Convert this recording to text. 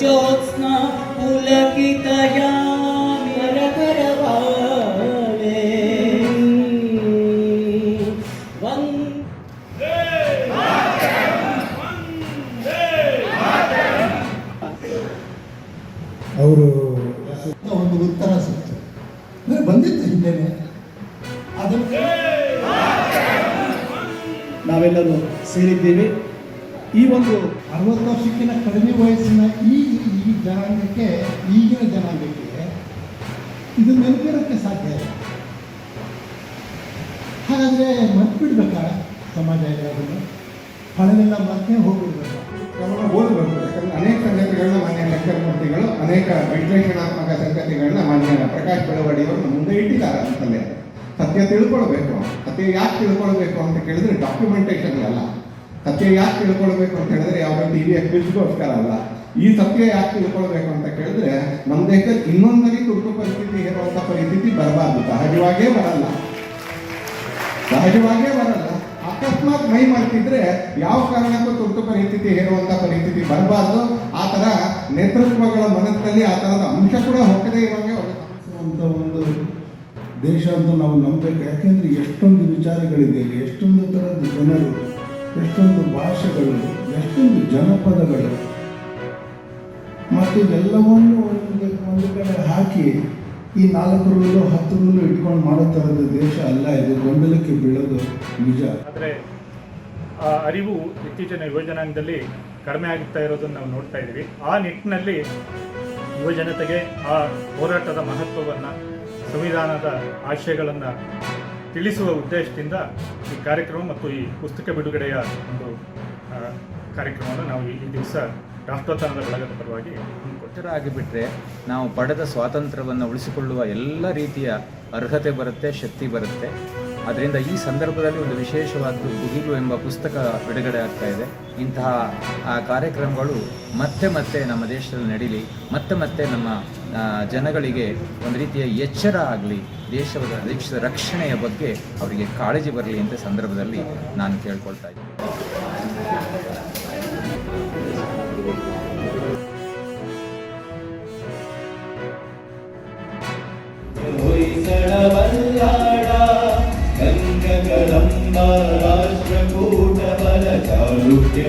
ज्योत्स्ना पुलकितयामि रकरवाले ಅವರು ಒಂದು ಉತ್ತರ ಸಿಕ್ತು ಬಂದಿತ್ತು ಹಿಂದೆನೆ. ಅದನ್ನು ನಾವೆಲ್ಲರೂ ಸೇರಿದ್ದೇವೆ. ಈ ಒಂದು 60 ವರ್ಷಕ್ಕಿಂತ ಕಡಿಮೆ ವಯಸ್ಸಿನ ಈ ಜನಾಂಗಕ್ಕೆ, ಈಗಿನ ಜನಾಂಗಕ್ಕೆ ಇದು ನೆನಪಿರೋಕ್ಕೆ ಸಾಧ್ಯ ಇಲ್ಲ. ಹಾಗಾದರೆ ಮರ್ತ್ಬಿಡ್ಬೇಕಾ ಸಮಾಜ ಅದನ್ನು ಹಳೆಲ್ಲ ಮತ್ತೆ ಹೋಗ್ಬಿಡ್ಬೇಕು. ಓದಬೇಕು. ಯಾಕಂದರೆ ಅನೇಕ ಸಂಗತಿಗಳನ್ನ ಮಾನ್ಯ ಚಕ್ರವರ್ತಿಗಳು, ಅನೇಕ ವಿಶ್ಲೇಷಣಾತ್ಮಕ ಸಂಗತಿಗಳನ್ನ ಮಾನ್ಯ ಪ್ರಕಾಶ್ ಬೆಳವಡಿಯವರು ಮುಂದೆ ಇಟ್ಟಿದ್ದಾರೆ ಅಂತಲೇ. ಸತ್ಯ ತಿಳ್ಕೊಳ್ಬೇಕು. ಸತ್ಯ ಯಾಕೆ ತಿಳ್ಕೊಳ್ಬೇಕು ಅಂತ ಕೇಳಿದ್ರೆ ಡಾಕ್ಯುಮೆಂಟೇಶನ್ ಅಲ್ಲ. ಸತ್ಯ ಯಾಕೆ ತಿಳ್ಕೊಳ್ಬೇಕು ಅಂತ ಹೇಳಿದ್ರೆ ಯಾವುದೋ ಟಿವಿ ಎಕ್ವಿಸ್ಗೋಸ್ಕರ ಅಲ್ಲ. ಈ ಸತ್ಯ ಯಾಕೆ ತಿಳ್ಕೊಳ್ಬೇಕು ಅಂತ ಕೇಳಿದ್ರೆ ನಮ್ಮ ದೇಶದಲ್ಲಿ ಇನ್ನೊಂದರಿ ತುರ್ತು ಪರಿಸ್ಥಿತಿ ಹೇರುವಂಥ ಪರಿಸ್ಥಿತಿ ಬರಬಾರ್ದು. ಸಹಜವಾಗೇ ಬರಲ್ಲ. ಅಕಸ್ಮಾತ್ ಮೈ ಮಾಡ್ತಿದ್ರೆ ಯಾವ ಕಾರಣಕ್ಕೂ ತುರ್ತು ಪರಿಸ್ಥಿತಿ ಹೇರುವಂಥ ಪರಿಸ್ಥಿತಿ ಬರಬಾರ್ದು. ಆ ಥರ ನೇತೃತ್ವಗಳ ಮನಸ್ಸಲ್ಲಿ ಆ ಥರದ ಅಂಶ ಕೂಡ ಹೋಗದೆ ಇರುವಂಗೆ ಅಂತ ಒಂದು ದೇಶ ಅಂತ ನಾವು ನಂಬಬೇಕು. ಯಾಕೆಂದರೆ ಎಷ್ಟೊಂದು ವಿಚಾರಗಳಿದೆ, ಎಷ್ಟೊಂದು ಥರದ ಜನರು, ಎಷ್ಟೊಂದು ಭಾಷೆಗಳು, ಎಷ್ಟೊಂದು ಜನಪದಗಳು, ಮತ್ತು ಎಲ್ಲವನ್ನೂ ಒಂದು ಕಡೆ ಹಾಕಿ ಈ 4 ರೂಲು 10 ರೂಲು ಇಟ್ಕೊಂಡು ಮಾಡೋ ಥರದ ದೇಶ ಅಲ್ಲ ಇದು. ಗೊಂದಲಕ್ಕೆ ಬೀಳೋದು ನಿಜ. ಆದರೆ ಆ ಅರಿವು ಇತ್ತೀಚಿನ ಯುವಜನಾಂಗದಲ್ಲಿ ಕಡಿಮೆ ಆಗುತ್ತಾ ಇರೋದನ್ನು ನಾವು ನೋಡ್ತಾ ಇದ್ದೀವಿ. ಆ ನಿಟ್ಟಿನಲ್ಲಿ ಯುವಜನತೆಗೆ ಆ ಹೋರಾಟದ ಮಹತ್ವವನ್ನು, ಸಂವಿಧಾನದ ಆಶಯಗಳನ್ನು ತಿಳಿಸುವ ಉದ್ದೇಶದಿಂದ ಈ ಕಾರ್ಯಕ್ರಮ ಮತ್ತು ಈ ಪುಸ್ತಕ ಬಿಡುಗಡೆಯ ಒಂದು ಕಾರ್ಯಕ್ರಮವನ್ನು ನಾವು ಈ ದಿವಸ ರಾಷ್ಟ್ರೋತ್ಥಾನದ ಬಳಗದ ಪರವಾಗಿ ಆಗಿಬಿಟ್ರೆ ನಾವು ಪಡೆದ ಸ್ವಾತಂತ್ರ್ಯವನ್ನು ಉಳಿಸಿಕೊಳ್ಳುವ ಎಲ್ಲ ರೀತಿಯ ಅರ್ಹತೆ ಬರುತ್ತೆ, ಶಕ್ತಿ ಬರುತ್ತೆ. ಅದರಿಂದ ಈ ಸಂದರ್ಭದಲ್ಲಿ ಒಂದು ವಿಶೇಷವಾದ ಗುಹಿಲು ಎಂಬ ಪುಸ್ತಕ ಬಿಡುಗಡೆ ಆಗ್ತಾ ಇದೆ. ಇಂತಹ ಕಾರ್ಯಕ್ರಮಗಳು ಮತ್ತೆ ಮತ್ತೆ ನಮ್ಮ ದೇಶದಲ್ಲಿ ನಡೀಲಿ, ಮತ್ತೆ ನಮ್ಮ ಜನಗಳಿಗೆ ಒಂದು ರೀತಿಯ ಎಚ್ಚರ ಆಗಲಿ, ದೇಶದ ರಕ್ಷಣೆಯ ಬಗ್ಗೆ ಅವರಿಗೆ ಕಾಳಜಿ ಬರಲಿ ಅಂತ ಸಂದರ್ಭದಲ್ಲಿ ನಾನು ಕೇಳ್ಕೊಳ್ತಾ ಇದ್ದೀನಿ. ರಾಷ್ಟ್ರಕೂಟ ಬಲ ಚಾಲುಕ್ಯ